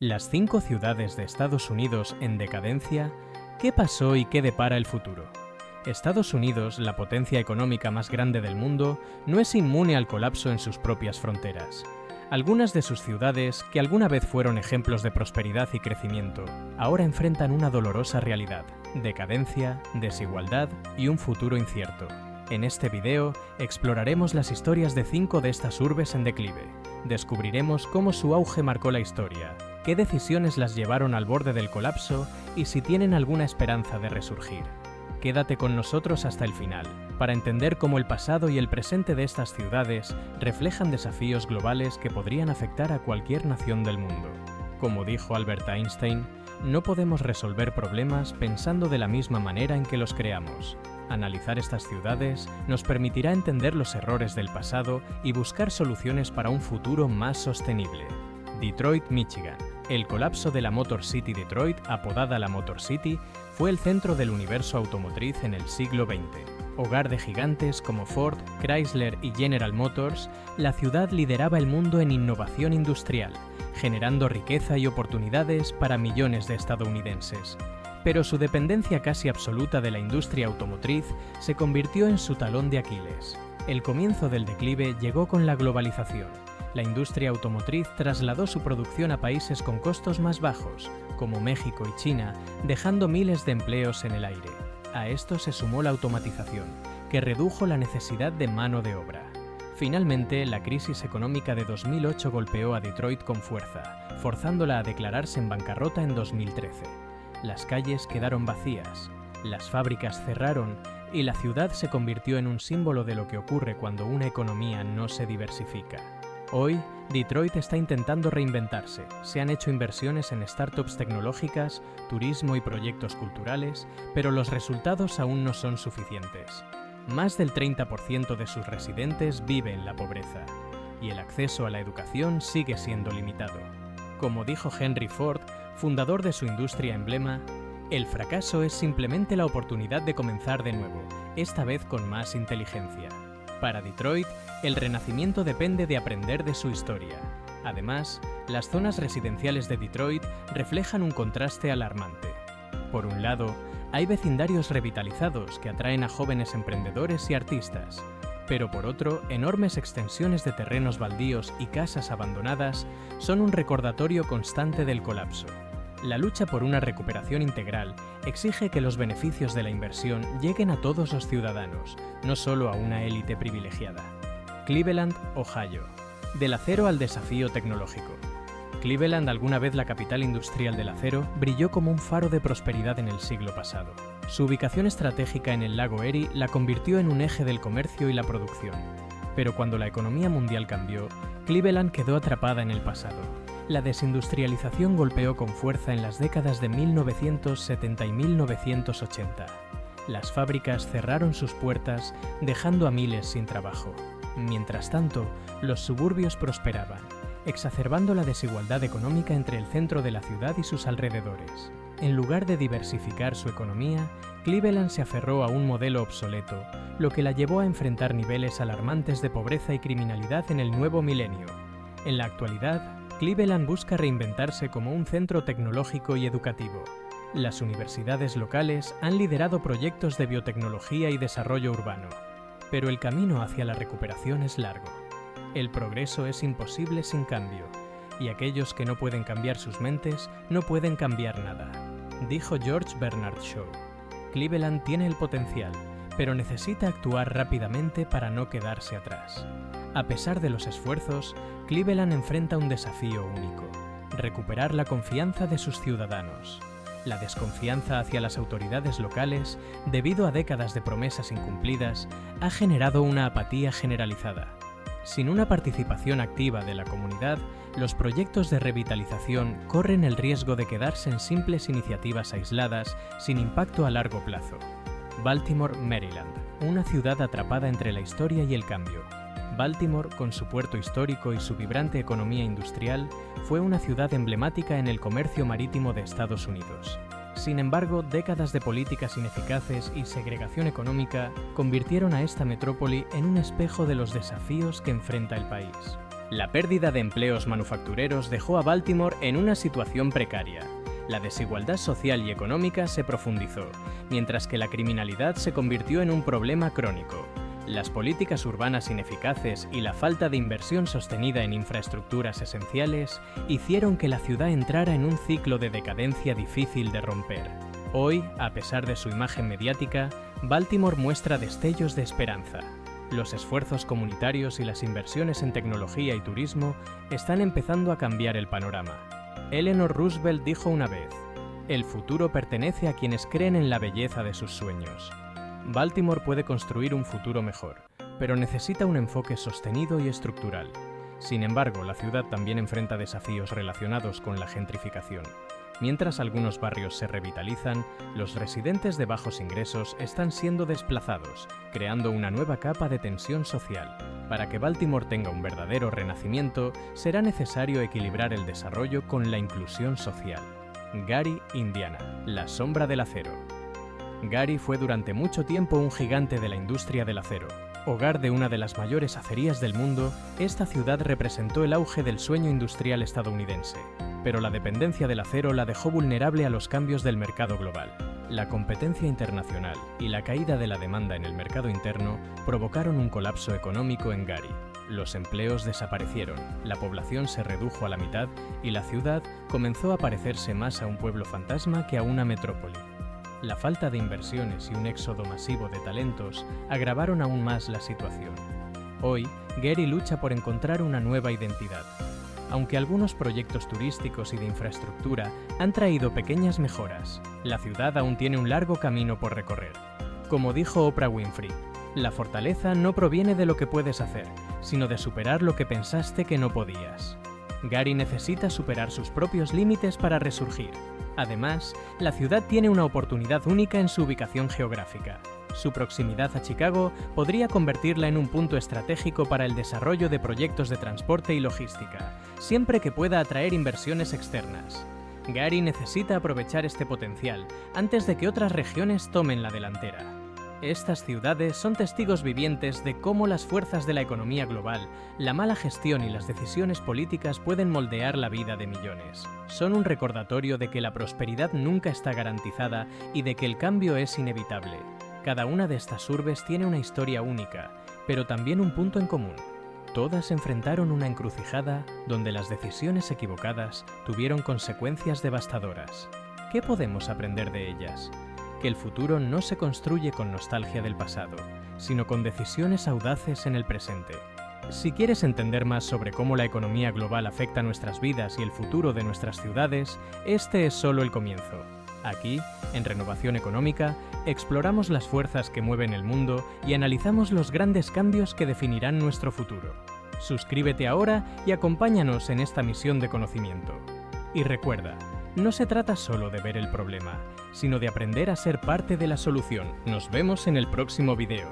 Las 5 ciudades de Estados Unidos en decadencia, ¿qué pasó y qué depara el futuro? Estados Unidos, la potencia económica más grande del mundo, no es inmune al colapso en sus propias fronteras. Algunas de sus ciudades, que alguna vez fueron ejemplos de prosperidad y crecimiento, ahora enfrentan una dolorosa realidad: decadencia, desigualdad y un futuro incierto. En este video exploraremos las historias de 5 de estas urbes en declive. Descubriremos cómo su auge marcó la historia, qué decisiones las llevaron al borde del colapso y si tienen alguna esperanza de resurgir. Quédate con nosotros hasta el final, para entender cómo el pasado y el presente de estas ciudades reflejan desafíos globales que podrían afectar a cualquier nación del mundo. Como dijo Albert Einstein, no podemos resolver problemas pensando de la misma manera en que los creamos. Analizar estas ciudades nos permitirá entender los errores del pasado y buscar soluciones para un futuro más sostenible. Detroit, Michigan. El colapso de la Motor City Detroit, apodada la Motor City, fue el centro del universo automotriz en el siglo XX. Hogar de gigantes como Ford, Chrysler y General Motors, la ciudad lideraba el mundo en innovación industrial, generando riqueza y oportunidades para millones de estadounidenses. Pero su dependencia casi absoluta de la industria automotriz se convirtió en su talón de Aquiles. El comienzo del declive llegó con la globalización. La industria automotriz trasladó su producción a países con costos más bajos, como México y China, dejando miles de empleos en el aire. A esto se sumó la automatización, que redujo la necesidad de mano de obra. Finalmente, la crisis económica de 2008 golpeó a Detroit con fuerza, forzándola a declararse en bancarrota en 2013. Las calles quedaron vacías, las fábricas cerraron y la ciudad se convirtió en un símbolo de lo que ocurre cuando una economía no se diversifica. Hoy, Detroit está intentando reinventarse. Se han hecho inversiones en startups tecnológicas, turismo y proyectos culturales, pero los resultados aún no son suficientes. Más del 30% de sus residentes vive en la pobreza, y el acceso a la educación sigue siendo limitado. Como dijo Henry Ford, fundador de su industria emblema, el fracaso es simplemente la oportunidad de comenzar de nuevo, esta vez con más inteligencia. Para Detroit, el renacimiento depende de aprender de su historia. Además, las zonas residenciales de Detroit reflejan un contraste alarmante. Por un lado, hay vecindarios revitalizados que atraen a jóvenes emprendedores y artistas, pero por otro, enormes extensiones de terrenos baldíos y casas abandonadas son un recordatorio constante del colapso. La lucha por una recuperación integral exige que los beneficios de la inversión lleguen a todos los ciudadanos, no solo a una élite privilegiada. Cleveland, Ohio. Del acero al desafío tecnológico. Cleveland, alguna vez la capital industrial del acero, brilló como un faro de prosperidad en el siglo pasado. Su ubicación estratégica en el lago Erie la convirtió en un eje del comercio y la producción. Pero cuando la economía mundial cambió, Cleveland quedó atrapada en el pasado. La desindustrialización golpeó con fuerza en las décadas de 1970 y 1980. Las fábricas cerraron sus puertas, dejando a miles sin trabajo. Mientras tanto, los suburbios prosperaban, exacerbando la desigualdad económica entre el centro de la ciudad y sus alrededores. En lugar de diversificar su economía, Cleveland se aferró a un modelo obsoleto, lo que la llevó a enfrentar niveles alarmantes de pobreza y criminalidad en el nuevo milenio. En la actualidad, Cleveland busca reinventarse como un centro tecnológico y educativo. Las universidades locales han liderado proyectos de biotecnología y desarrollo urbano, pero el camino hacia la recuperación es largo. El progreso es imposible sin cambio, y aquellos que no pueden cambiar sus mentes no pueden cambiar nada, dijo George Bernard Shaw. Cleveland tiene el potencial, pero necesita actuar rápidamente para no quedarse atrás. A pesar de los esfuerzos, Cleveland enfrenta un desafío único: recuperar la confianza de sus ciudadanos. La desconfianza hacia las autoridades locales, debido a décadas de promesas incumplidas, ha generado una apatía generalizada. Sin una participación activa de la comunidad, los proyectos de revitalización corren el riesgo de quedarse en simples iniciativas aisladas sin impacto a largo plazo. Baltimore, Maryland, una ciudad atrapada entre la historia y el cambio. Baltimore, con su puerto histórico y su vibrante economía industrial, fue una ciudad emblemática en el comercio marítimo de Estados Unidos. Sin embargo, décadas de políticas ineficaces y segregación económica convirtieron a esta metrópoli en un espejo de los desafíos que enfrenta el país. La pérdida de empleos manufactureros dejó a Baltimore en una situación precaria. La desigualdad social y económica se profundizó, mientras que la criminalidad se convirtió en un problema crónico. Las políticas urbanas ineficaces y la falta de inversión sostenida en infraestructuras esenciales hicieron que la ciudad entrara en un ciclo de decadencia difícil de romper. Hoy, a pesar de su imagen mediática, Baltimore muestra destellos de esperanza. Los esfuerzos comunitarios y las inversiones en tecnología y turismo están empezando a cambiar el panorama. Eleanor Roosevelt dijo una vez: "El futuro pertenece a quienes creen en la belleza de sus sueños". Baltimore puede construir un futuro mejor, pero necesita un enfoque sostenido y estructural. Sin embargo, la ciudad también enfrenta desafíos relacionados con la gentrificación. Mientras algunos barrios se revitalizan, los residentes de bajos ingresos están siendo desplazados, creando una nueva capa de tensión social. Para que Baltimore tenga un verdadero renacimiento, será necesario equilibrar el desarrollo con la inclusión social. Gary, Indiana, la sombra del acero. Gary fue durante mucho tiempo un gigante de la industria del acero. Hogar de una de las mayores acerías del mundo, esta ciudad representó el auge del sueño industrial estadounidense. Pero la dependencia del acero la dejó vulnerable a los cambios del mercado global. La competencia internacional y la caída de la demanda en el mercado interno provocaron un colapso económico en Gary. Los empleos desaparecieron, la población se redujo a la mitad y la ciudad comenzó a parecerse más a un pueblo fantasma que a una metrópoli. La falta de inversiones y un éxodo masivo de talentos agravaron aún más la situación. Hoy, Gary lucha por encontrar una nueva identidad. Aunque algunos proyectos turísticos y de infraestructura han traído pequeñas mejoras, la ciudad aún tiene un largo camino por recorrer. Como dijo Oprah Winfrey, la fortaleza no proviene de lo que puedes hacer, sino de superar lo que pensaste que no podías. Gary necesita superar sus propios límites para resurgir. Además, la ciudad tiene una oportunidad única en su ubicación geográfica. Su proximidad a Chicago podría convertirla en un punto estratégico para el desarrollo de proyectos de transporte y logística, siempre que pueda atraer inversiones externas. Gary necesita aprovechar este potencial antes de que otras regiones tomen la delantera. Estas ciudades son testigos vivientes de cómo las fuerzas de la economía global, la mala gestión y las decisiones políticas pueden moldear la vida de millones. Son un recordatorio de que la prosperidad nunca está garantizada y de que el cambio es inevitable. Cada una de estas urbes tiene una historia única, pero también un punto en común. Todas enfrentaron una encrucijada donde las decisiones equivocadas tuvieron consecuencias devastadoras. ¿Qué podemos aprender de ellas? Que el futuro no se construye con nostalgia del pasado, sino con decisiones audaces en el presente. Si quieres entender más sobre cómo la economía global afecta nuestras vidas y el futuro de nuestras ciudades, este es solo el comienzo. Aquí, en Renovación Económica, exploramos las fuerzas que mueven el mundo y analizamos los grandes cambios que definirán nuestro futuro. Suscríbete ahora y acompáñanos en esta misión de conocimiento. Y recuerda, no se trata solo de ver el problema, sino de aprender a ser parte de la solución. Nos vemos en el próximo video.